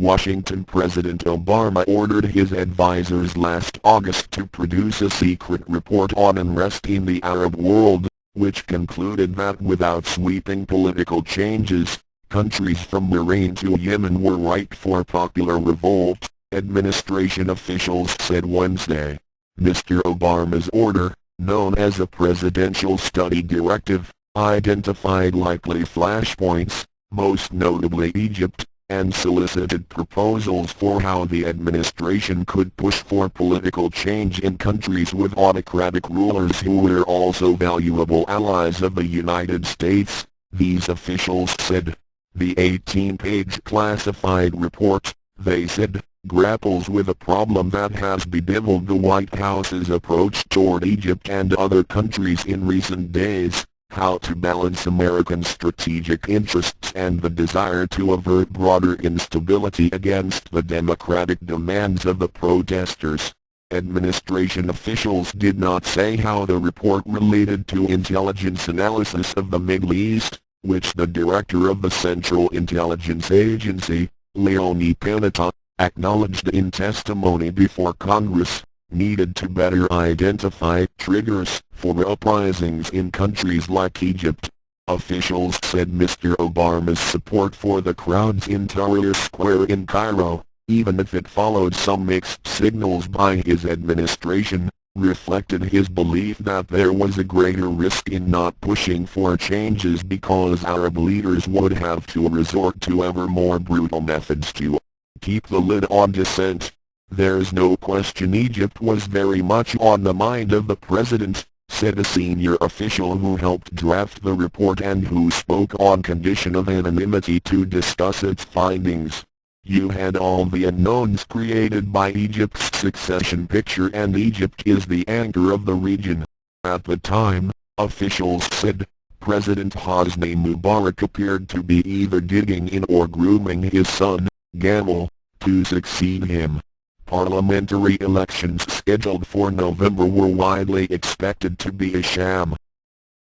Washington President Obama ordered his advisors last August to produce a secret report on unrest in the Arab world, which concluded that without sweeping political changes, countries from Bahrain to Yemen were ripe for popular revolt, administration officials said Wednesday. Mr. Obama's order, known as a Presidential Study Directive, identified likely flashpoints, most notably Egypt, and solicited proposals for how the administration could push for political change in countries with autocratic rulers who were also valuable allies of the United States, these officials said. The 18-page classified report, they said, grapples with a problem that has bedeviled the White House's approach toward Egypt and other countries in recent days: how to balance American strategic interests and the desire to avert broader instability against the democratic demands of the protesters. Administration officials did not say how the report related to intelligence analysis of the Middle East, which the director of the Central Intelligence Agency, Leonie Panetta, acknowledged in testimony before Congress, needed to better identify triggers for uprisings in countries like Egypt. Officials said Mr. Obama's support for the crowds in Tahrir Square in Cairo, even if it followed some mixed signals by his administration, reflected his belief that there was a greater risk in not pushing for changes because Arab leaders would have to resort to ever more brutal methods to keep the lid on dissent. There's no question Egypt was very much on the mind of the president, said a senior official who helped draft the report and who spoke on condition of anonymity to discuss its findings. You had all the unknowns created by Egypt's succession picture, and Egypt is the anchor of the region. At the time, officials said, President Hosni Mubarak appeared to be either digging in or grooming his son, Gamal, to succeed him. Parliamentary elections scheduled for November were widely expected to be a sham.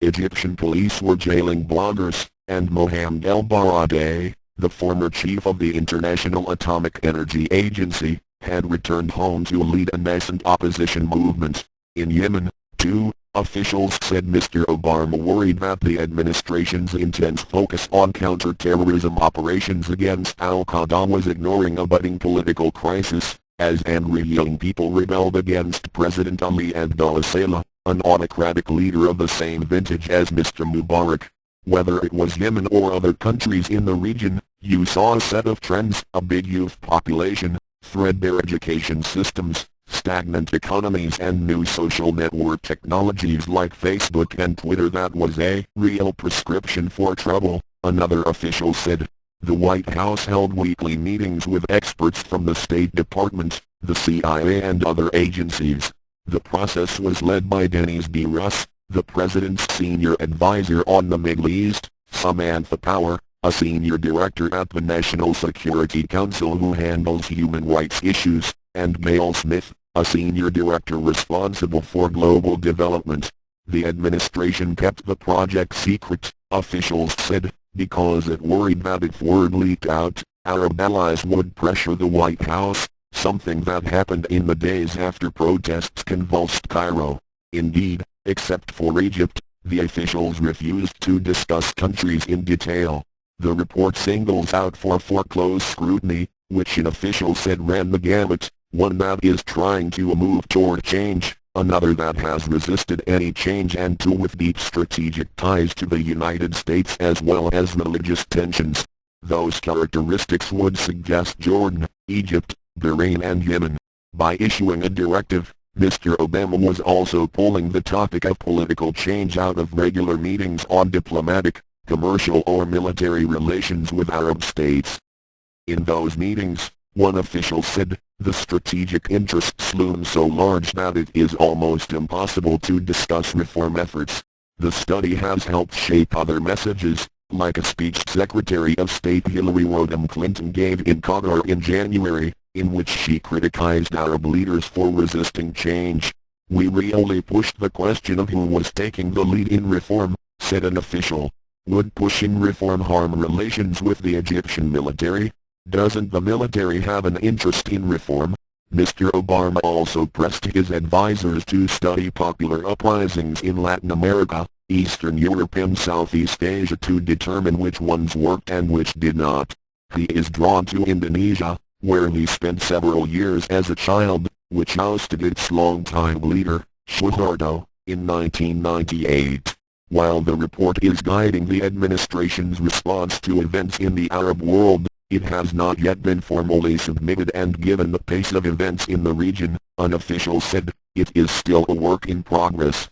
Egyptian police were jailing bloggers, and Mohammed El-Baradei, the former chief of the International Atomic Energy Agency, had returned home to lead a nascent opposition movement. In Yemen, too, officials said Mr. Obama worried that the administration's intense focus on counter-terrorism operations against al-Qaeda was ignoring a budding political crisis, as angry young people rebelled against President Ali Abdullah Saleh, an autocratic leader of the same vintage as Mr. Mubarak. Whether it was Yemen or other countries in the region, you saw a set of trends: a big youth population, threadbare education systems, stagnant economies, and new social network technologies like Facebook and Twitter that was a real prescription for trouble, another official said. The White House held weekly meetings with experts from the State Department, the CIA and other agencies. The process was led by Dennis D. Russ, the president's senior advisor on the Middle East, Samantha Power, a senior director at the National Security Council who handles human rights issues, and Gail Smith, a senior director responsible for global development. The administration kept the project secret, officials said, because it worried that if word leaked out, Arab allies would pressure the White House, something that happened in the days after protests convulsed Cairo. Indeed, except for Egypt, the officials refused to discuss countries in detail. The report singles out for close scrutiny, which an official said ran the gamut: one that is trying to move toward change, another that has resisted any change, and two with deep strategic ties to the United States as well as religious tensions. Those characteristics would suggest Jordan, Egypt, Bahrain and Yemen. By issuing a directive, Mr. Obama was also pulling the topic of political change out of regular meetings on diplomatic, commercial or military relations with Arab states. In those meetings, one official said, the strategic interests loom so large that it is almost impossible to discuss reform efforts. The study has helped shape other messages, like a speech Secretary of State Hillary Rodham Clinton gave in Qatar in January, in which she criticized Arab leaders for resisting change. We really pushed the question of who was taking the lead in reform, said an official. Would pushing reform harm relations with the Egyptian military? Doesn't the military have an interest in reform? Mr. Obama also pressed his advisors to study popular uprisings in Latin America, Eastern Europe and Southeast Asia to determine which ones worked and which did not. He is drawn to Indonesia, where he spent several years as a child, which ousted its longtime leader, Suharto, in 1998. While the report is guiding the administration's response to events in the Arab world, it has not yet been formally submitted, and given the pace of events in the region, an official said, it is still a work in progress.